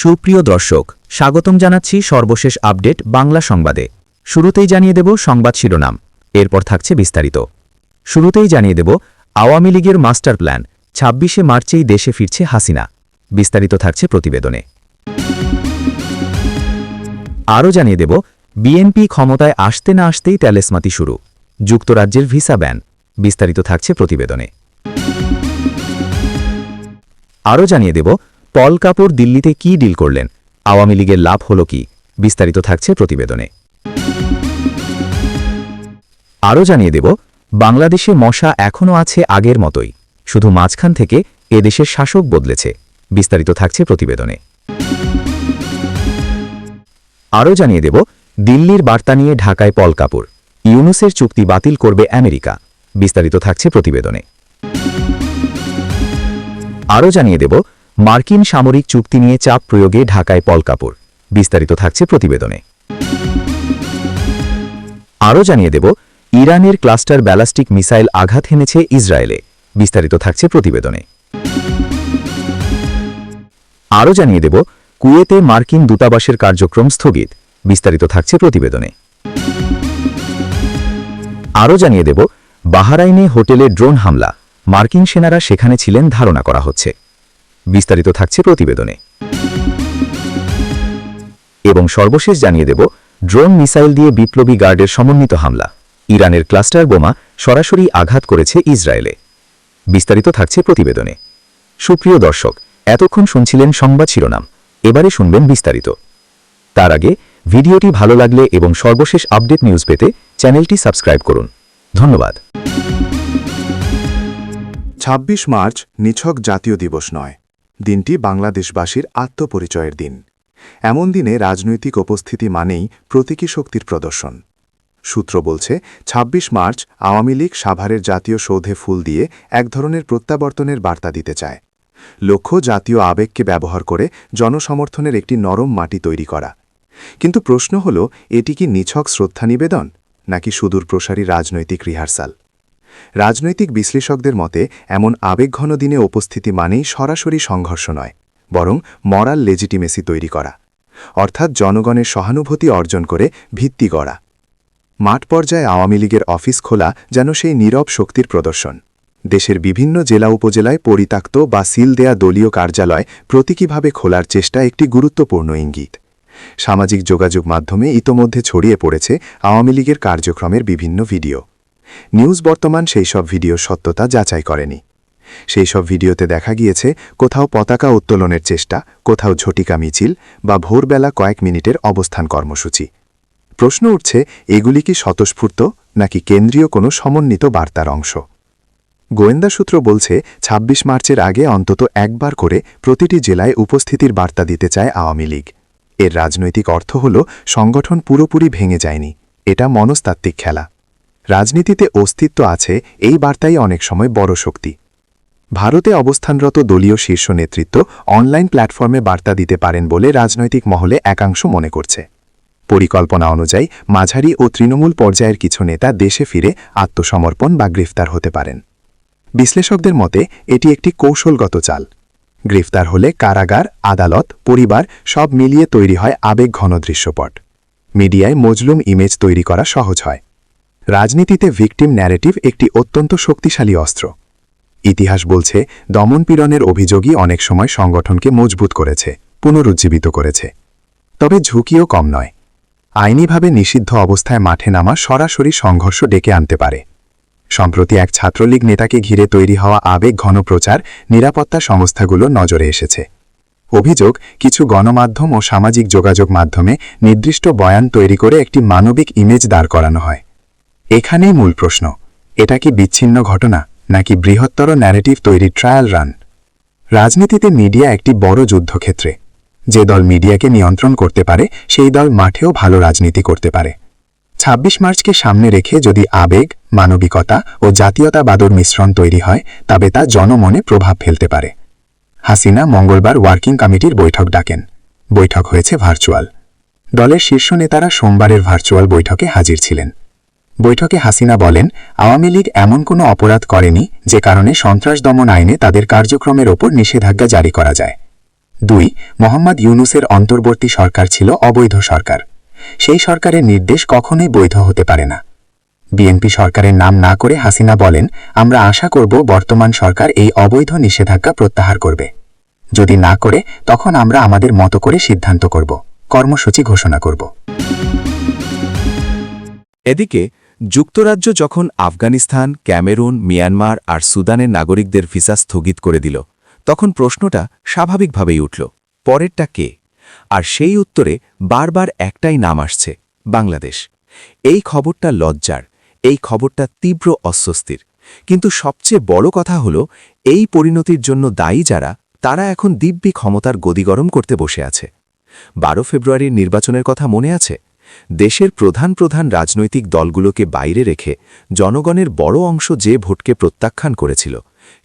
সুপ্রিয় দর্শক, স্বাগতম জানাচ্ছি সর্বশেষ আপডেট বাংলা সংবাদে। শুরুতেই জানিয়ে দেব সংবাদ শিরোনাম, এরপর থাকছে বিস্তারিত। শুরুতেই জানিয়ে দেব আওয়ামী লীগের মাস্টার প্ল্যান, ২৬শে মার্চেই দেশে ফিরছে হাসিনা। বিস্তারিত থাকছে প্রতিবেদনে। আরও জানিয়ে দেব বিএনপি ক্ষমতায় আসতে না আসতেই তেলেসমাতি শুরু, যুক্তরাজ্যের ভিসা ব্যান। বিস্তারিত থাকছে প্রতিবেদনে। আরও জানিয়ে দেব পল কাপুর দিল্লিতে কি ডিল করলেন, আওয়ামী লীগের লাভ হল কি। বিস্তারিত থাকছে প্রতিবেদনে। আরও জানিয়ে দেব বাংলাদেশে মশা এখনও আছে আগের মতোই, শুধু মাঝখান থেকে এদেশের শাসক বদলেছে। বিস্তারিত থাকছে প্রতিবেদনে। আরও জানিয়ে দেব দিল্লির বার্তা নিয়ে ঢাকায় পল কাপুর, ইউনুসের চুক্তি বাতিল করবে আমেরিকা। বিস্তারিত থাকছে প্রতিবেদনে। আরও জানিয়ে দেব মার্কিন সামরিক চুক্তি নিয়ে চাপ প্রয়োগে ঢাকায় পল কাপুর। বিস্তারিত থাকছে প্রতিবেদনে। আরও জানিয়ে দেব ইরানের ক্লাস্টার ব্যালাস্টিক মিসাইল আঘাত হেনেছে ইসরায়েলে। বিস্তারিত থাকছে প্রতিবেদনে। আরও জানিয়ে দেব কুয়েতে মার্কিন দূতাবাসের কার্যক্রম স্থগিত। বিস্তারিত থাকছে প্রতিবেদনে। আরও জানিয়ে দেব বাহরাইনে হোটেলে ড্রোন হামলা, মার্কিন সেনারা সেখানে ছিলেন ধারণা করা হচ্ছে। বিস্তারিত থাকছে প্রতিবেদনে। এবং সর্বশেষ জানিয়ে দেব ড্রোন মিসাইল দিয়ে বিপ্লবী গার্ডের সমন্বিত হামলা, ইরানের ক্লাস্টার বোমা সরাসরি আঘাত করেছে ইসরায়েলে। বিস্তারিত থাকছে প্রতিবেদনে। সুপ্রিয় দর্শক, এতক্ষণ শুনছিলেন সংবাদ শিরোনাম, এবারে শুনবেন বিস্তারিত। তার আগে ভিডিওটি ভালো লাগলে এবং সর্বশেষ আপডেট নিউজ পেতে চ্যানেলটি সাবস্ক্রাইব করুন। ধন্যবাদ। ২৬ মার্চ নিছক জাতীয় দিবস নয়, দিনটি বাংলাদেশবাসীর আত্মপরিচয়ের দিন। এমন দিনে রাজনৈতিক উপস্থিতি মানেই প্রতীকী শক্তির প্রদর্শন। সূত্র বলছে ২৬ মার্চ আওয়ামী লীগ সাভারের জাতীয় সৌধে ফুল দিয়ে এক ধরনের প্রত্যাবর্তনের বার্তা দিতে চায়। লক্ষ্য জাতীয় আবেগকে ব্যবহার করে জনসমর্থনের একটি নরম মাটি তৈরি করা। কিন্তু প্রশ্ন হল, এটি কি নিছক শ্রদ্ধা নিবেদন নাকি সুদূর প্রসারী রাজনৈতিক রিহার্সাল? রাজনৈতিক বিশ্লেষকদের মতে এমন আবেগঘন দিনে উপস্থিতি মানেই সরাসরি সংঘর্ষ নয়, বরং মরাল লেজিটিমেসি তৈরি করা, অর্থাৎ জনগণের সহানুভূতি অর্জন করে ভিত্তি গড়া। মাঠ পর্যায়ে আওয়ামী লীগের অফিস খোলা যেন সেই নীরব শক্তির প্রদর্শন। দেশের বিভিন্ন জেলা উপজেলায় পরিত্যক্ত বা সিল দেয়া দলীয় কার্যালয় প্রতীকীভাবে খোলার চেষ্টা একটি গুরুত্বপূর্ণ ইঙ্গিত। সামাজিক যোগাযোগ মাধ্যমে ইতোমধ্যে ছড়িয়ে পড়েছে আওয়ামী লীগের কার্যক্রমের বিভিন্ন ভিডিও। নিউজ বর্তমান সেই সব ভিডিওর সত্যতা যাচাই করেনি। সেই সব ভিডিওতে দেখা গিয়েছে কোথাও পতাকা উত্তোলনের চেষ্টা, কোথাও ঝটিকা মিছিল বা ভোরবেলা কয়েক মিনিটের অবস্থান কর্মসূচি। প্রশ্ন উঠছে, এগুলি কি স্বতঃস্ফূর্ত নাকি কেন্দ্রীয় কোনো সমন্বিত বার্তার অংশ? গোয়েন্দা সূত্র বলছে ২৬ মার্চের আগে অন্তত একবার করে প্রতিটি জেলায় উপস্থিতির বার্তা দিতে চায় আওয়ামী লীগ। এর রাজনৈতিক অর্থ হল সংগঠন পুরোপুরি ভেঙে যায়নি, এটা মনস্তাত্ত্বিক খেলা। রাজনীতিতে অস্তিত্ব আছে, এই বার্তাই অনেক সময় বড় শক্তি। ভারতে অবস্থানরত দলীয় শীর্ষ নেতৃত্ব অনলাইন প্ল্যাটফর্মে বার্তা দিতে পারেন বলে রাজনৈতিক মহলে একাংশ মনে করছে। পরিকল্পনা অনুযায়ী মাঝারি ও তৃণমূল পর্যায়ের কিছু নেতা দেশে ফিরে আত্মসমর্পণ বা গ্রেফতার হতে পারেন। বিশ্লেষকদের মতে এটি একটি কৌশলগত চাল। গ্রেফতার হলে কারাগার, আদালত, পরিবার সব মিলিয়ে তৈরি হয় আবেগঘন দৃশ্যপট। মিডিয়ায় মজলুম ইমেজ তৈরি করা সহজ হয়। রাজনীতিতে ভিকটিম ন্যারেটিভ একটি অত্যন্ত শক্তিশালী অস্ত্র। ইতিহাস বলছে দমনপীড়নের অভিযোগই অনেক সময় সংগঠনকে মজবুত করেছে, পুনরুজ্জীবিত করেছে। তবে ঝুঁকিও কম নয়। আইনিভাবে নিষিদ্ধ অবস্থায় মাঠে নামা সরাসরি সংঘর্ষ ডেকে আনতে পারে। সম্প্রতি এক ছাত্রলীগ নেতাকে ঘিরে তৈরি হওয়া আবেগ ঘন প্রচার নিরাপত্তা সংস্থাগুলোর নজরে এসেছে। অভিযোগ, কিছু গণমাধ্যম ও সামাজিক যোগাযোগ মাধ্যমে নির্দিষ্ট বয়ান তৈরি করে একটি মানবিক ইমেজ দাঁড় করানো হয়। এখানেই মূল প্রশ্ন, এটা কি বিচ্ছিন্ন ঘটনা নাকি বৃহত্তর ন্যারেটিভ তৈরির ট্রায়াল রান? রাজনীতিতে মিডিয়া একটি বড় যুদ্ধক্ষেত্রে। যে দল মিডিয়াকে নিয়ন্ত্রণ করতে পারে সেই দল মাঠেও ভালো রাজনীতি করতে পারে। ২৬ মার্চকে সামনে রেখে যদি আবেগ, মানবিকতা ও জাতীয়তাবাদর মিশ্রণ তৈরি হয়, তবে তা জনমনে প্রভাব ফেলতে পারে। হাসিনা মঙ্গলবার ওয়ার্কিং কমিটির বৈঠক ডাকেন। বৈঠক হয়েছে ভার্চুয়াল। দলের শীর্ষ নেতারা সোমবারের ভার্চুয়াল বৈঠকে হাজির ছিলেন। বৈঠকে হাসিনা বলেন, আওয়ামী লীগ এমন কোনো অপরাধ করেনি যে কারণে সন্ত্রাস দমন আইনে তাদের কার্যক্রমের ওপর নিষেধাজ্ঞা জারি করা যায়। 2. মোহাম্মদ ইউনূসের অন্তর্বর্তী সরকার ছিল অবৈধ সরকার। সেই সরকারের নির্দেশ কখনোই বৈধ হতে পারে না। বিএনপি সরকারের নাম না করে হাসিনা বলেন, আমরা আশা করব বর্তমান সরকার এই অবৈধ নিষেধাজ্ঞা প্রত্যাহার করবে। যদি না করে তখন আমরা আমাদের মতো করে সিদ্ধান্ত করব, কর্মসূচি ঘোষণা করব। এদিকে যুক্তরাজ্য যখন আফগানিস্তান, ক্যামেরুন, মিয়ানমার আর সুদানের নাগরিকদের ভিসা স্থগিত করে দিল, তখন প্রশ্নটা স্বাভাবিকভাবেই উঠল, পরেরটা কে? আর সেই উত্তরে বারবার একটাই নাম আসছে, বাংলাদেশ। এই খবরটা লজ্জার, এই খবরটা তীব্র অস্বস্তির। কিন্তু সবচেয়ে বড় কথা হল, এই পরিণতির জন্য দায়ী যারা, তারা এখন দিব্যি ক্ষমতার গদিগরম করতে বসে আছে। 12 ফেব্রুয়ারির নির্বাচনের কথা মনে আছে? দেশের প্রধান প্রধান রাজনৈতিক দলগুলোকে বাইরে রেখে জনগণের বড় অংশ যে ভোটকে প্রত্যাখ্যান করেছিল,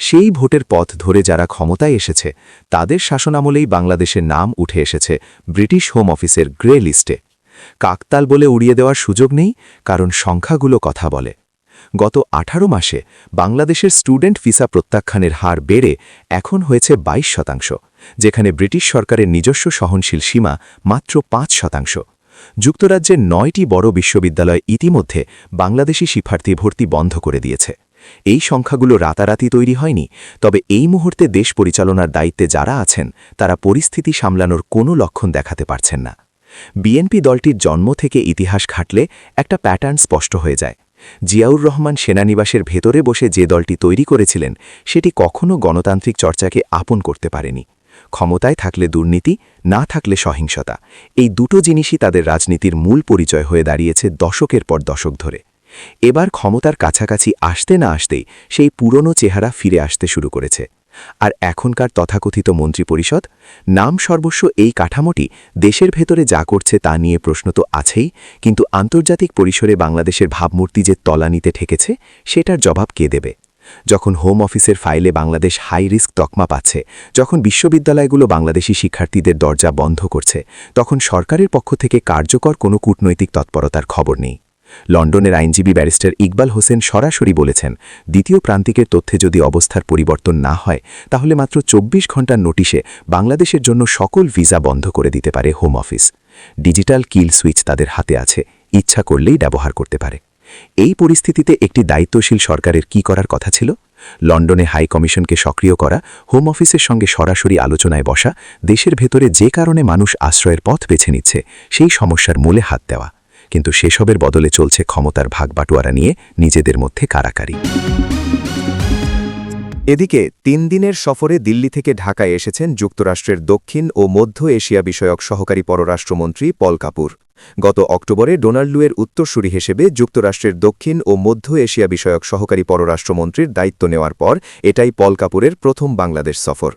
সেই ভোটের পথ ধরে যারা ক্ষমতায় এসেছে, তাদের শাসনামলেই বাংলাদেশের নাম উঠে এসেছে ব্রিটিশ হোম অফিসের গ্রে লিস্টে। কাকতাল বলে উড়িয়ে দেওয়ার সুযোগ নেই, কারণ সংখ্যাগুলো কথা বলে। গত 18 মাসে বাংলাদেশের স্টুডেন্ট ভিসা প্রত্যাখ্যানের হার বেড়ে এখন হয়েছে 22%, যেখানে ব্রিটিশ সরকারের নিজস্ব সহনশীল সীমা মাত্র 5%। যুক্তরাজ্যের 9টি বড় বিশ্ববিদ্যালয় ইতিমধ্যে বাংলাদেশি শিক্ষার্থী ভর্তি বন্ধ করে দিয়েছে। এই সংখ্যাগুলো রাতারাতি তৈরি হয়নি, তবে এই মুহূর্তে দেশ পরিচালনার দায়িত্বে যারা আছেন, তারা পরিস্থিতি সামলানোর কোনো লক্ষণ দেখাতে পারছেন না। বিএনপি দলটির জন্ম থেকে ইতিহাস ঘাটলে একটা প্যাটার্ন স্পষ্ট হয়ে যায়। জিয়াউর রহমান সেনানিবাসের ভেতরে বসে যে দলটি তৈরি করেছিলেন, সেটি কখনো গণতান্ত্রিক চর্চাকে আপন করতে পারেনি। ক্ষমতায় থাকলে দুর্নীতি, না থাকলে সহিংসতা, এই দুটো জিনিসই তাদের রাজনীতির মূল পরিচয় হয়ে দাঁড়িয়েছে দশকের পর দশক ধরে। এবার ক্ষমতার কাছাকাছি আসতে না আসতেই সেই পুরনো চেহারা ফিরে আসতে শুরু করেছে। আর এখনকার তথাকথিত মন্ত্রিপরিষদ, নাম সর্বস্ব এই কাঠামোটি দেশের ভেতরে যা করছে তা নিয়ে প্রশ্ন তো আছেই, কিন্তু আন্তর্জাতিক পরিসরে বাংলাদেশের ভাবমূর্তি যে তলানিতে ঠেকেছে, সেটার জবাব কে দেবে? যখন হোম অফিসের ফাইলে বাংলাদেশ হাই রিস্ক তকমা পাচ্ছে, যখন বিশ্ববিদ্যালয়গুলো বাংলাদেশি শিক্ষার্থীদের দরজা বন্ধ করছে, তখন সরকারের পক্ষ থেকে কার্যকর কোনো কূটনৈতিক তৎপরতার খবর নেই। লন্ডনের আইনজীবী ব্যারিস্টার ইকবাল হোসেন সরাসরি বলেছেন, দ্বিতীয় প্রান্তিকের তথ্যে যদি অবস্থার পরিবর্তন না হয়, তাহলে মাত্র 24 ঘণ্টার নোটিশে বাংলাদেশের জন্য সকল ভিসা বন্ধ করে দিতে পারে হোম অফিস। ডিজিটাল কিল সুইচ তাদের হাতে আছে, ইচ্ছা করলেই ব্যবহার করতে পারে। এই পরিস্থিতিতে একটি দায়িত্বশীল সরকারের কি করার কথা ছিল? লন্ডনে হাই কমিশনকে সক্রিয় করা, হোম অফিসের সঙ্গে সরাসরি আলোচনায় বসা, দেশের ভেতরে যে কারণে মানুষ আশ্রয়ের পথ বেছে নিচ্ছে, সেই সমস্যার মূলে হাত দেওয়া। কিন্তু সেসবের বদলে চলছে ক্ষমতার ভাগবাটোয়ারা নিয়ে নিজেদের মধ্যে কারাকারি। এদিকে 3 দিনের সফরে দিল্লি থেকে ঢাকায় এসেছেন যুক্তরাষ্ট্রের দক্ষিণ ও মধ্য এশিয়া বিষয়ক সহকারী পররাষ্ট্রমন্ত্রী পল কাপুর। গত অক্টোবরে ডোনাল্ড লুয়ের উত্তরসূরি হিসেবে যুক্তরাষ্ট্রের দক্ষিণ ও মধ্য এশিয়া বিষয়ক সহকারী পররাষ্ট্রমন্ত্রীর দায়িত্ব নেওয়ার পর এটাই পল কাপুরের প্রথম বাংলাদেশ সফর।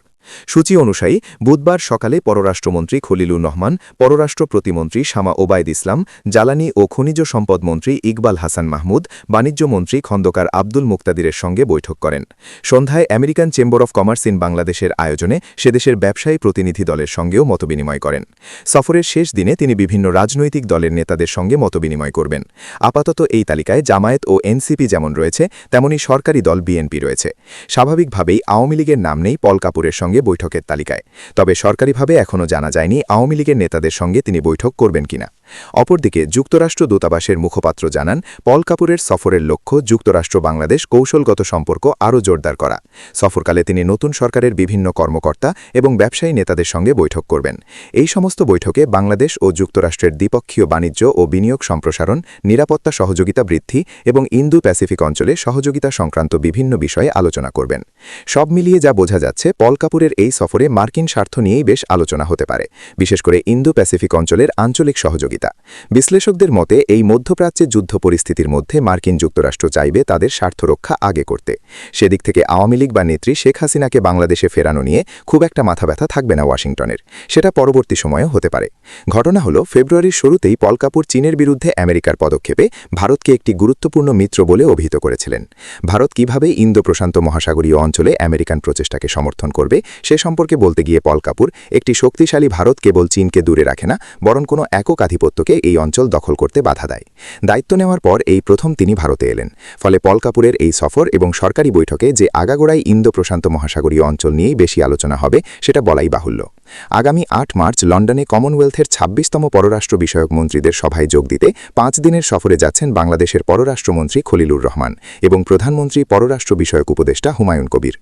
সূচি অনুযায়ী বুধবার সকালে পররাষ্ট্রমন্ত্রী খলিলুর রহমান, পররাষ্ট্র প্রতিমন্ত্রী শামা ওবায়দ ইসলাম, জ্বালানি ও খনিজ সম্পদ মন্ত্রী ইকবাল হাসান মাহমুদ, বাণিজ্য মন্ত্রী খন্দকার আব্দুল মুক্তাদিরের সঙ্গে বৈঠক করেন। সন্ধ্যায় American chamber of commerce in বাংলাদেশের আয়োজনে সেদেশের ব্যবসায়ী প্রতিনিধি দলের সঙ্গেও মতবিনিময় করেন। সফরের শেষ দিনে তিনি বিভিন্ন রাজনৈতিক দলের নেতাদের সঙ্গে মতবিনিময় করবেন। আপাতত এই তালিকায় জামায়াত ও এনসিপি যেমন রয়েছে, তেমনি সরকারি দল বিএনপি রয়েছে। স্বাভাবিকভাবেই আওয়ামী লীগের নাম নেই পল কাপুরের সঙ্গে বৈঠকের তালিকায়। তবে সরকারিভাবে এখনও জানা যায়নি আওয়ামী লীগের নেতাদের সঙ্গে তিনি বৈঠক করবেন কিনা। অপরদিকে যুক্তরাষ্ট্র দূতাবাসের মুখপাত্র জানান, পল কাপুরের সফরের লক্ষ্য যুক্তরাষ্ট্র বাংলাদেশ কৌশলগত সম্পর্ক আরও জোরদার করা। সফরকালে তিনি নতুন সরকারের বিভিন্ন কর্মকর্তা এবং ব্যবসায়ী নেতাদের সঙ্গে বৈঠক করবেন। এই সমস্ত বৈঠকে বাংলাদেশ ও যুক্তরাষ্ট্রের দ্বিপক্ষীয় বাণিজ্য ও বিনিয়োগ সম্প্রসারণ, নিরাপত্তা সহযোগিতা বৃদ্ধি এবং ইন্দো প্যাসিফিক অঞ্চলে সহযোগিতা সংক্রান্ত বিভিন্ন বিষয়ে আলোচনা করবেন। সব মিলিয়ে যা বোঝা যাচ্ছে, পল কাপুরের এই সফরে মার্কিন স্বার্থ নিয়েই বেশ আলোচনা হতে পারে, বিশেষ করে ইন্দো প্যাসিফিক অঞ্চলের আঞ্চলিক সহযোগিতা। বিশ্লেষকদের মতে এই মধ্যপ্রাচ্যের যুদ্ধ পরিস্থিতির মধ্যে মার্কিন যুক্তরাষ্ট্র চাইবে তাদের স্বার্থ রক্ষা আগে করতে। সেদিক থেকে আওয়ামী লীগ বা নেত্রী শেখ হাসিনাকে বাংলাদেশে ফেরানো নিয়ে খুব একটা মাথা ব্যথা থাকবে না ওয়াশিংটনের। সেটা পরবর্তী সময়েও হতে পারে। ঘটনা হলো, ফেব্রুয়ারির শুরুতেই পল কাপুর চীনের বিরুদ্ধে আমেরিকার পদক্ষেপে ভারতকে একটি গুরুত্বপূর্ণ মিত্র বলে অভিহিত করেছিলেন। ভারত কিভাবে ইন্দো প্রশান্ত মহাসাগরীয় অঞ্চলে আমেরিকান প্রচেষ্টাকে সমর্থন করবে সে সম্পর্কে বলতে গিয়ে পল কাপুর, একটি শক্তিশালী ভারত কেবল চীনকে দূরে রাখে না, বরং কোনো একক আধিপত্যকে এই অঞ্চল দখল করতে বাধা দেয়। দায়িত্ব নেওয়ার পর এই প্রথম তিনি ভারতে এলেন। ফলে পল কাপুরের এই সফর এবং সরকারি বৈঠকে যে আগাগোড়াই ইন্দো প্রশান্ত মহাসাগরীয় অঞ্চল নিয়েই বেশি আলোচনা হবে, সেটা বলাই বাহুল্য। আগামী ৮ মার্চ লন্ডনে কমনওয়েলথের ২৬তম পররাষ্ট্র বিষয়ক মন্ত্রীদের সভায় যোগ দিতে ৫ দিনের সফরে যাচ্ছেন বাংলাদেশের পররাষ্ট্রমন্ত্রী খলিলুর রহমান এবং প্রধানমন্ত্রী পররাষ্ট্র বিষয়ক উপদেষ্টা হুমায়ুন কবির।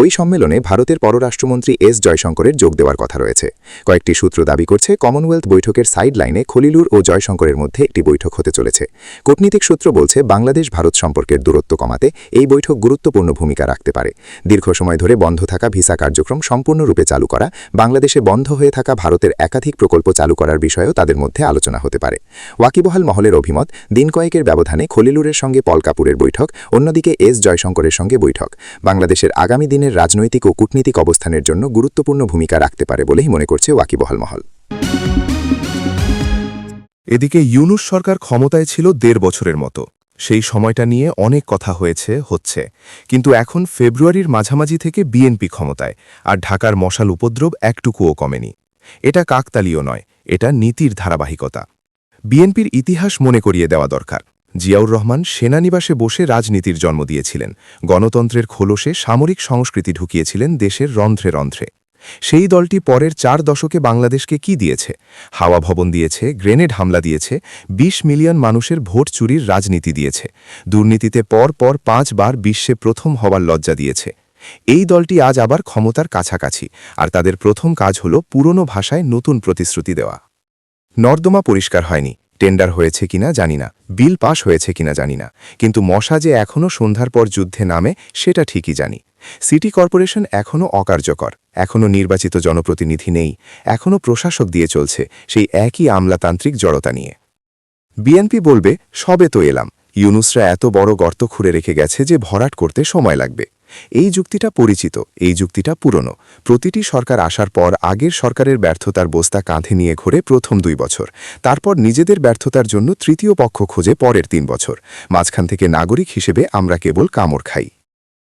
ওই সম্মেলনে ভারতের পররাষ্ট্রমন্ত্রী এস জয়শঙ্করের যোগ দেওয়ার কথা রয়েছে। কয়েকটি সূত্র দাবি করছে কমনওয়েলথ বৈঠকের সাইড লাইনে খলিলুর ও জয়শঙ্করের মধ্যে একটি বৈঠক হতে চলেছে। কূটনীতিক সূত্র বলছে বাংলাদেশ ভারত সম্পর্কের দূরত্ব কমাতে এই বৈঠক গুরুত্বপূর্ণ ভূমিকা রাখতে পারে। দীর্ঘ সময় ধরে বন্ধ থাকা ভিসা কার্যক্রম সম্পূর্ণরূপে চালু করা, বাংলাদেশে বন্ধ হয়ে থাকা ভারতের একাধিক প্রকল্প চালু করার বিষয়েও তাদের মধ্যে আলোচনা হতে পারে। ওয়াকিবহাল মহলের অভিমত, দিন কয়েকের ব্যবধানে খলিলুরের সঙ্গে পল কাপুরের বৈঠক, অন্যদিকে এস জয়শঙ্করের সঙ্গে বৈঠক বাংলাদেশের আগামী দিনের রাজনৈতিক ও কূটনীতিক অবস্থানের জন্য গুরুত্বপূর্ণ ভূমিকা রাখতে পারে বলেই মনে করছে ওয়াকিবহাল মহল। এদিকে ইউনূস সরকার ক্ষমতায় ছিল ১.৫ বছরের মতো। সেই সময়টা নিয়ে অনেক কথা হচ্ছে, কিন্তু এখন ফেব্রুয়ারির মাঝামাঝি থেকে বিএনপি ক্ষমতায়, আর ঢাকার মশাল উপদ্রব একটুকুও কমেনি। এটা কাকতালীয় নয়, এটা নীতির ধারাবাহিকতা। বিএনপির ইতিহাস মনে করিয়ে দেওয়া দরকার। জিয়াউর রহমান সেনানিবাসে বসে রাজনীতির জন্ম দিয়েছিলেন, গণতন্ত্রের খোলসে সামরিক সংস্কৃতি ঢুকিয়েছিলেন দেশের রন্ধ্রে রন্ধ্রে। সেই দলটি পরের ৪ দশকে বাংলাদেশকে কি দিয়েছে? হাওয়া ভবন দিয়েছে, গ্রেনেড হামলা দিয়েছে, ২০ মিলিয়ন মানুষের ভোট চুরির রাজনীতি দিয়েছে, দুর্নীতিতে পর ৫ বার বিশ্বে প্রথম হওয়ার লজ্জা দিয়েছে। এই দলটি আজ আবার ক্ষমতার কাছাকাছি, আর তাদের প্রথম কাজ হল পুরনো ভাষায় নতুন প্রতিশ্রুতি দেওয়া। নর্দমা পরিষ্কার হয়নি, টেন্ডার হয়েছে কিনা জানি না, বিল পাশ হয়েছে কিনা জানি না, কিন্তু মশা যে এখনও সন্ধ্যার পর যুদ্ধে নামে সেটা ঠিকই জানি। সিটি কর্পোরেশন এখনও অকার্যকর, এখনও নির্বাচিত জনপ্রতিনিধি নেই, এখনও প্রশাসক দিয়ে চলছে সেই একই আমলাতান্ত্রিক জড়তা নিয়ে। বিএনপি বলবে, সবে তো এলাম, ইউনূসরা এত বড় গর্ত খুঁড়ে রেখে গেছে যে ভরাট করতে সময় লাগবে। এই যুক্তিটা পরিচিত, এই যুক্তিটা পুরনো। প্রতিটি সরকার আসার পর আগের সরকারের ব্যর্থতার বস্তা কাঁধে নিয়ে ঘোরে প্রথম ২ বছর, তারপর নিজেদের ব্যর্থতার জন্য তৃতীয় পক্ষ খোঁজে পরের ৩ বছর। মাঝখান থেকে নাগরিক হিসেবে আমরা কেবল কামড় খাই।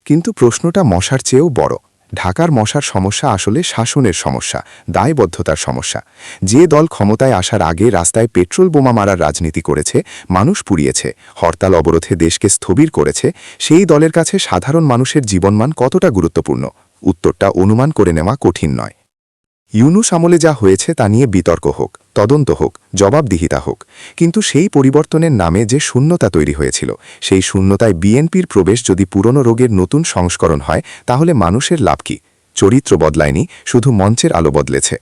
কিন্তু প্রশ্নটা মশার চেয়েও বড়। ঢাকার মশার সমস্যা আসলে শাসনের সমস্যা, দায়বদ্ধতার সমস্যা। যে দল ক্ষমতায় আসার আগে রাস্তায় পেট্রোল বোমা মারার রাজনীতি করেছে, মানুষ পুড়িয়েছে, হরতাল অবরোধে দেশকে স্থবির করেছে, সেই দলের কাছে সাধারণ মানুষের জীবনমান কতটা গুরুত্বপূর্ণ? উত্তরটা অনুমান করে নেওয়া কঠিন নয়। ইউনূস আমলে যা হয়েছে তা নিয়ে বিতর্ক হোক, তদন্ত হোক, জবাবদিহিতা হোক, কিন্তু সেই পরিবর্তনের নামে যে শূন্যতা তৈরি হয়েছিল, সেই শূন্যতায় বিএনপির প্রবেশ যদি পুরনো রোগের নতুন সংস্করণ হয়, তাহলে মানুষের লাভ কি? চরিত্র বদলায়নি, শুধু মঞ্চের আলো বদলেছে।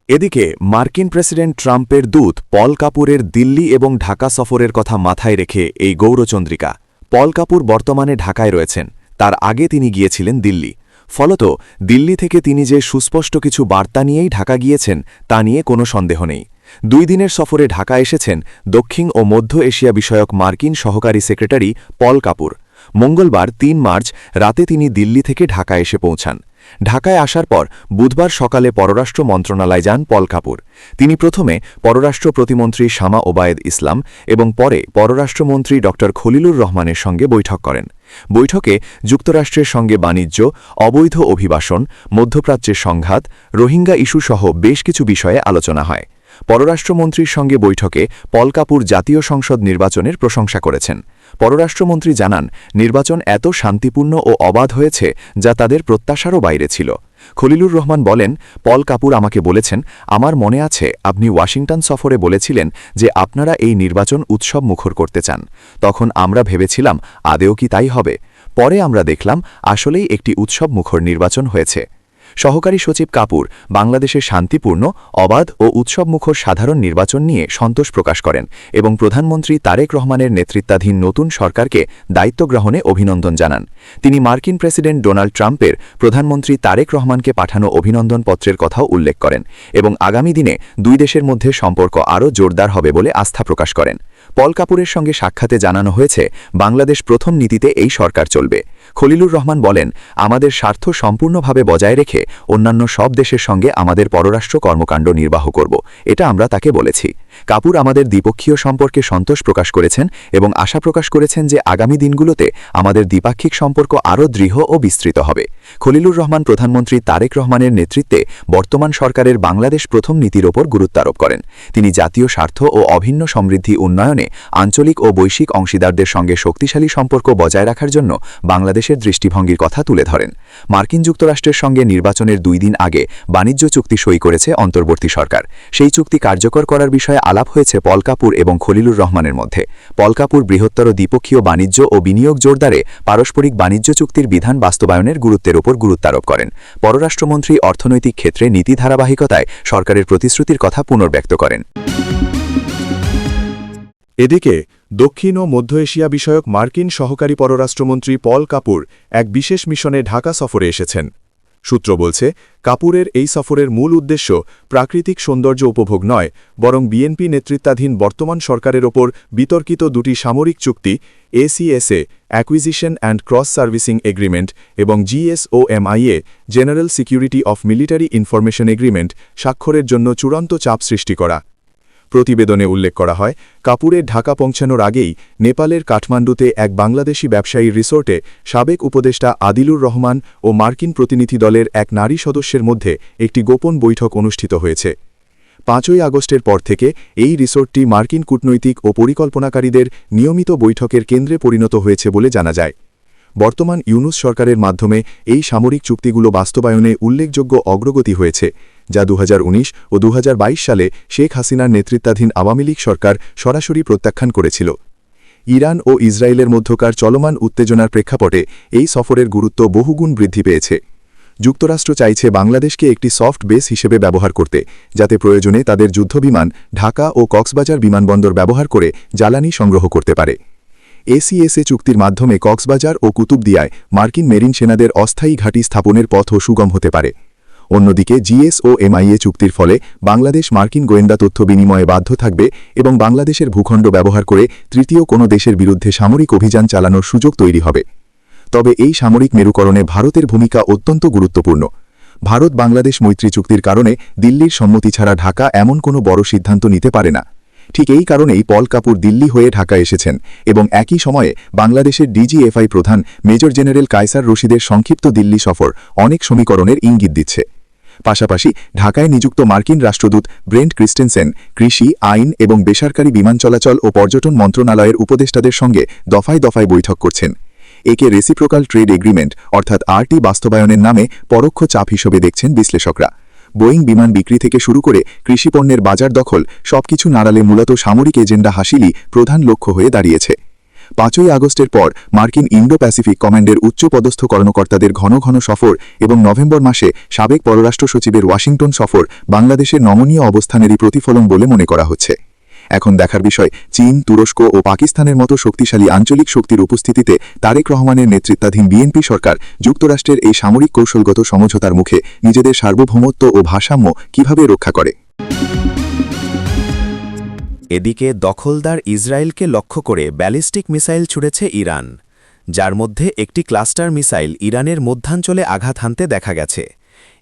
এদিকে মার্কিন প্রেসিডেন্ট ট্রাম্পের দূত পল কাপুরের দিল্লি এবং ঢাকা সফরের কথা মাথায় রেখে এই গৌরচন্দ্রিকা। পল কাপুর বর্তমানে ঢাকায় রয়েছেন, তার আগে তিনি গিয়েছিলেন দিল্লি। ফলত দিল্লি থেকে তিনি যে সুস্পষ্ট কিছু বার্তা নিয়েই ঢাকা গিয়েছেন তা নিয়ে কোনো সন্দেহ নেই। 2 দিনের সফরে ঢাকা এসেছেন দক্ষিণ ও মধ্য এশিয়া বিষয়ক মার্কিন সহকারী সেক্রেটারি পল কাপুর। মঙ্গলবার ৩ মার্চ রাতে তিনি দিল্লি থেকে ঢাকা এসে পৌঁছান। ঢাকায় আসার পর বুধবার সকালে পররাষ্ট্র মন্ত্রণালয় যান পল কাপুর। তিনি প্রথমে পররাষ্ট্র প্রতিমন্ত্রী শামা ওবায়েদ ইসলাম এবং পরে পররাষ্ট্রমন্ত্রী ড খলিলুর রহমানের সঙ্গে বৈঠক করেন। বৈঠকে যুক্তরাষ্ট্রের সঙ্গে বাণিজ্য, অবৈধ অভিবাসন, মধ্যপ্রাচ্যের সংঘাত, রোহিঙ্গা ইস্যুসহ বেশ কিছু বিষয়ে আলোচনা হয়। পররাষ্ট্রমন্ত্রীর সঙ্গে বৈঠকে পল কাপুর জাতীয় সংসদ নির্বাচনের প্রশংসা করেছেন। পররাষ্ট্রমন্ত্রী জানান, নির্বাচন এত শান্তিপূর্ণ ও অবাধ হয়েছে যা তাদের প্রত্যাশারও বাইরে ছিল। খলিলুর রহমান বলেন, পল কাপুর আমাকে বলেছেন, আমার মনে আছে আপনি ওয়াশিংটন সফরে বলেছিলেন যে আপনারা এই নির্বাচন উৎসব মুখর করতে চান। তখন আমরা ভেবেছিলাম আদেও কি তাই হবে। পরে আমরা দেখলাম আসলেই একটি উৎসব মুখর নির্বাচন হয়েছে। সহকারী সচিব কাপুর বাংলাদেশের শান্তিপূর্ণ, অবাধ ও উৎসবমুখর সাধারণ নির্বাচন নিয়ে সন্তোষ প্রকাশ করেন এবং প্রধানমন্ত্রী তারেক রহমানের নেতৃত্বাধীন নতুন সরকারকে দায়িত্ব গ্রহণে অভিনন্দন জানান। তিনি মার্কিন প্রেসিডেন্ট ডোনাল্ড ট্রাম্পের প্রধানমন্ত্রী তারেক রহমানকে পাঠানো অভিনন্দন পত্রের কথাও উল্লেখ করেন এবং আগামী দিনে 2 দেশের মধ্যে সম্পর্ক আরও জোরদার হবে বলে আস্থা প্রকাশ করেন। পল কাপুরের সঙ্গে সাক্ষাতে জানানো হয়েছে, বাংলাদেশ প্রথম নীতিতে এই সরকার চলবে। খলিলুর রহমান বলেন, আমাদের স্বার্থ সম্পূর্ণভাবে বজায় রেখে অন্যান্য সব দেশের সঙ্গে আমাদের পররাষ্ট্র কর্মকাণ্ড নির্বাহ করব, এটা আমরা তাকে বলেছি। কাপুর আমাদের দ্বিপক্ষীয় সম্পর্কে সন্তোষ প্রকাশ করেছেন এবং আশা প্রকাশ করেছেন যে আগামী দিনগুলোতে আমাদের দ্বিপাক্ষিক সম্পর্ক আরও দৃঢ় ও বিস্তৃত হবে। খলিলুর রহমান প্রধানমন্ত্রী তারেক রহমানের নেতৃত্বে বর্তমান সরকারের বাংলাদেশ প্রথম নীতির ওপর গুরুত্ব আরোপ করেন। তিনি জাতীয় স্বার্থ ও অভিন্ন সমৃদ্ধি উন্নয়নে আঞ্চলিক ও বৈশ্বিক অংশীদারদের সঙ্গে শক্তিশালী সম্পর্ক বজায় রাখার জন্য বাংলাদেশের দৃষ্টিভঙ্গির কথা তুলে ধরেন। মার্কিন যুক্তরাষ্ট্রের সঙ্গে নির্বাচনের 2 দিন আগে বাণিজ্য চুক্তি সই করেছে অন্তর্বর্তী সরকার। সেই চুক্তি কার্যকর করার বিষয়ে আলাপ হয়েছে পল কাপুর এবং খলিলুর রহমানের মধ্যে। পল কাপুর বৃহত্তর দ্বিপক্ষীয় বাণিজ্য ও বিনিয়োগ জোরদারে পারস্পরিক বাণিজ্য চুক্তির বিধান বাস্তবায়নের গুরুত্বের ওপর গুরুত্বারোপ করেন। পররাষ্ট্রমন্ত্রী অর্থনৈতিক ক্ষেত্রে নীতি ধারাবাহিকতায় সরকারের প্রতিশ্রুতির কথা পুনর্ব্যক্ত করেন। এদিকে দক্ষিণ ও মধ্য এশিয়া বিষয়ক মার্কিন সহকারী পররাষ্ট্রমন্ত্রী পল কাপুর এক বিশেষ মিশনে ঢাকা সফরে এসেছেন। সূত্র বলছে, কাপুরের এই সফরের মূল উদ্দেশ্য প্রাকৃতিক সৌন্দর্য উপভোগ নয়, বরং বিএনপি নেতৃত্বাধীন বর্তমান সরকারের ওপর বিতর্কিত 2টি সামরিক চুক্তি ACSA acquisition and cross servicing agreement এবং GSOMIA general security of military information agreement স্বাক্ষরের জন্য চূড়ান্ত চাপ সৃষ্টি করা। প্রতিবেদনে উল্লেখ করা হয়, কাপুরের ঢাকা পৌঁছানোর আগেই নেপালের কাঠমান্ডুতে এক বাংলাদেশি ব্যবসায়ীর রিসোর্টে সাবেক উপদেষ্টা আদিলুর রহমান ও মার্কিন প্রতিনিধি দলের এক নারী সদস্যের মধ্যে একটি গোপন বৈঠক অনুষ্ঠিত হয়েছে। 5ই আগস্টের পর থেকে এই রিসোর্টটি মার্কিন কূটনৈতিক ও পরিকল্পনাকারীদের নিয়মিত বৈঠকের কেন্দ্রে পরিণত হয়েছে বলে জানা যায়। বর্তমান ইউনূস সরকারের মাধ্যমে এই সামরিক চুক্তিগুলো বাস্তবায়নে উল্লেখযোগ্য অগ্রগতি হয়েছে, যা 2019 ও 2022 সালে শেখ হাসিনার নেতৃত্বাধীন আওয়ামী লীগ সরকার সরাসরি প্রত্যাখ্যান করেছিল। ইরান ও ইসরায়েলের মধ্যকার চলমান উত্তেজনার প্রেক্ষাপটে এই সফরের গুরুত্ব বহুগুণ বৃদ্ধি পেয়েছে। যুক্তরাষ্ট্র চাইছে বাংলাদেশকে একটি সফট বেস হিসেবে ব্যবহার করতে, যাতে প্রয়োজনে তাদের যুদ্ধবিমান ঢাকা ও কক্সবাজার বিমানবন্দর ব্যবহার করে জ্বালানি সংগ্রহ করতে পারে। ACSA চুক্তির মাধ্যমে কক্সবাজার ও কুতুবদিয়ায় মার্কিন মেরিন সেনাদের অস্থায়ী ঘাঁটি স্থাপনের পথও সুগম হতে পারে। অন্যদিকে GSOMIA চুক্তির ফলে বাংলাদেশ মার্কিন গোয়েন্দা তথ্য বিনিময়ে বাধ্য থাকবে এবং বাংলাদেশের ভূখণ্ড ব্যবহার করে তৃতীয় কোনো দেশের বিরুদ্ধে সামরিক অভিযান চালানোর সুযোগ তৈরি হবে। তবে এই সামরিক মেরুকরণে ভারতের ভূমিকা অত্যন্ত গুরুত্বপূর্ণ। ভারত বাংলাদেশ মৈত্রী চুক্তির কারণে দিল্লির সম্মতি ছাড়া ঢাকা এমন কোনো বড় সিদ্ধান্ত নিতে পারে না। ঠিক এই কারণেই পল কাপুর দিল্লি হয়ে ঢাকা এসেছেন এবং একই সময়ে বাংলাদেশের DGFI প্রধান মেজর জেনারেল কায়সার রশিদের সংক্ষিপ্ত দিল্লি সফর অনেক সমীকরণের ইঙ্গিত দিচ্ছে। পাশাপাশি ঢাকায় নিযুক্ত মার্কিন রাষ্ট্রদূত ব্রেন্ট ক্রিস্টেনসেন কৃষি, আইন এবং বেসরকারি বিমান চলাচল ও পর্যটন মন্ত্রণালয়ের উপদেষ্টাদের সঙ্গে দফায় দফায় বৈঠক করছেন। একে রেসিপ্রোকাল ট্রেড এগ্রিমেন্ট অর্থাৎ RT বাস্তবায়নের নামে পরোক্ষ চাপ হিসেবে দেখছেন বিশ্লেষকরা। বোয়িং বিমান বিক্রি থেকে শুরু করে কৃষিপণ্যের বাজার দখল সবকিছু নাড়ালে মূলত সামরিক এজেন্ডা হাসিলই প্রধান লক্ষ্য হয়ে দাঁড়িয়েছে। 5ই আগস্টের পর মার্কিন ইন্ডো প্যাসিফিক কমান্ডের উচ্চপদস্থ কর্মকর্তাদের ঘন ঘন সফর এবং নভেম্বর মাসে সাবেক পররাষ্ট্র সচিবের ওয়াশিংটন সফর বাংলাদেশের নমনীয় অবস্থানেরই প্রতিফলন বলে মনে করা হচ্ছে। এখন দেখার বিষয়, চীন, তুরস্ক ও পাকিস্তানের মতো শক্তিশালী আঞ্চলিক শক্তির উপস্থিতিতে তারেক রহমানের নেতৃত্বাধীন বিএনপি সরকার যুক্তরাষ্ট্রের এই সামরিক কৌশলগত সমঝোতার মুখে নিজেদের সার্বভৌমত্ব ও ভারসাম্য কিভাবে রক্ষা করে। এদিকে দখলদার ইসরায়েলকে লক্ষ্য করে ব্যালিস্টিক মিসাইল ছুড়েছে ইরান, যার মধ্যে একটি ক্লাস্টার মিসাইল ইরানের মধ্যাঞ্চলে আঘাত হানতে দেখা গেছে।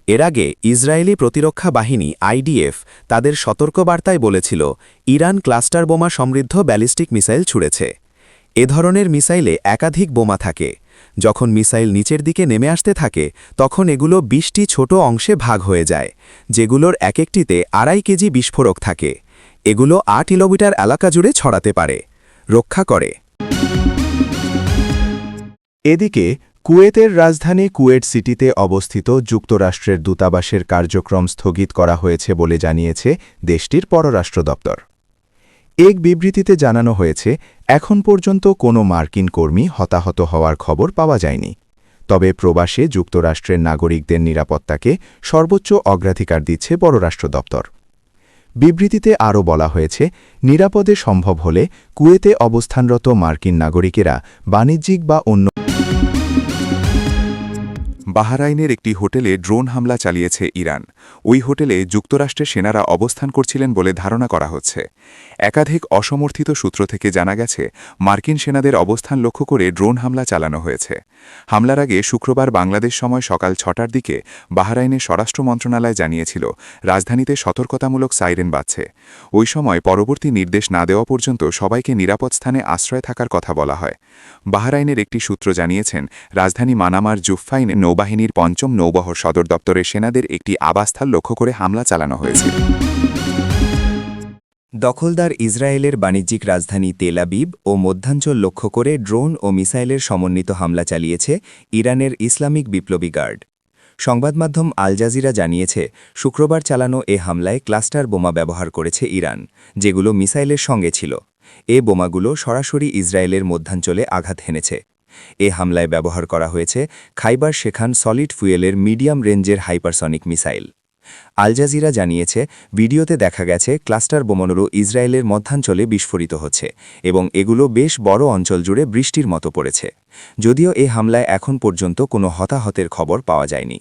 এর আগে ইসরায়েলি প্রতিরক্ষা বাহিনী IDF তাদের সতর্কবার্তায় বলেছিল ইরান ক্লাস্টার বোমা সমৃদ্ধ ব্যালিস্টিক মিসাইল ছুড়েছে। এ ধরনের মিসাইলে একাধিক বোমা থাকে। যখন মিসাইল নিচের দিকে নেমে আসতে থাকে তখন এগুলো 20টি ছোট অংশে ভাগ হয়ে যায়, যেগুলোর এক একটিতে 2.5 কেজি বিস্ফোরক থাকে। এগুলো 8 কিলোমিটার এলাকা জুড়ে ছড়াতে পারে, রক্ষা করে। এদিকে কুয়েতের রাজধানী কুয়েট সিটিতে অবস্থিত যুক্তরাষ্ট্রের দূতাবাসের কার্যক্রম স্থগিত করা হয়েছে বলে জানিয়েছে দেশটির পররাষ্ট্র দপ্তর। এক বিবৃতিতে জানানো হয়েছে, এখন পর্যন্ত কোনো মার্কিন কর্মী হতাহত হওয়ার খবর পাওয়া যায়নি। তবে প্রবাসে যুক্তরাষ্ট্রের নাগরিকদের নিরাপত্তাকে সর্বোচ্চ অগ্রাধিকার দিচ্ছে পররাষ্ট্র দপ্তর। বিবৃতিতে আরও বলা হয়েছে, নিরাপদে সম্ভব হলে কুয়েতে অবস্থানরত মার্কিন নাগরিকেরা বাণিজ্যিক বা অন্য বাহরাইনের একটি হোটেলে ড্রোন হামলা চালিয়েছে ইরান। ওই হোটেলে যুক্তরাষ্ট্রের সেনারা অবস্থান করছিলেন বলে ধারণা করা হচ্ছে। একাধিক অসমর্থিত সূত্র থেকে জানা গেছে মার্কিন সেনাদের অবস্থান লক্ষ্য করে ড্রোন হামলা চালানো হয়েছে। হামলার আগে শুক্রবার বাংলাদেশ সময় সকাল 6টার দিকে বাহরাইনের স্বরাষ্ট্র মন্ত্রণালয় জানিয়েছিল রাজধানীতে সতর্কতামূলক সাইরেন বাজছে। ওই সময় পরবর্তী নির্দেশ না দেওয়া পর্যন্ত সবাইকে নিরাপদ স্থানে আশ্রয় থাকার কথা বলা হয়। বাহরাইনের একটি সূত্র জানিয়েছেন রাজধানী মানামার জুফফাইনে নৌবাহিনীর ৫ম নৌবহর সদর দপ্তরের সেনাদের একটি আবাসস্থল লক্ষ্য করে হামলা চালানো হয়েছিল। দখলদার ইসরায়েলের বাণিজ্যিক রাজধানী তেল আবিব ও মধ্যাঞ্চল লক্ষ্য করে ড্রোন ও মিসাইলের সমন্বিত হামলা চালিয়েছে ইরানের ইসলামিক বিপ্লবী গার্ড। সংবাদমাধ্যম আল জাজিরা জানিয়েছে শুক্রবার চালানো এ হামলায় ক্লাস্টার বোমা ব্যবহার করেছে ইরান, যেগুলো মিসাইলের সঙ্গে ছিল। এ বোমাগুলো সরাসরি ইসরায়েলের মধ্যাঞ্চলে আঘাত হেনেছে। এ হামলায় ব্যবহার করা হয়েছে খাইবার শেখান সলিড ফুয়েলের মিডিয়াম রেঞ্জের হাইপারসনিক মিসাইল। আল জাজিরা জানিয়েছে ভিডিওতে দেখা গেছে ক্লাস্টার বোমাগুলো ইসরায়েলের মধ্যাঞ্চলে বিস্ফোরিত হচ্ছে এবং এগুলো বেশ বড় অঞ্চল জুড়ে বৃষ্টির মতো পড়েছে। যদিও এ হামলায় এখন পর্যন্ত কোনো হতাহতের খবর পাওয়া যায়নি।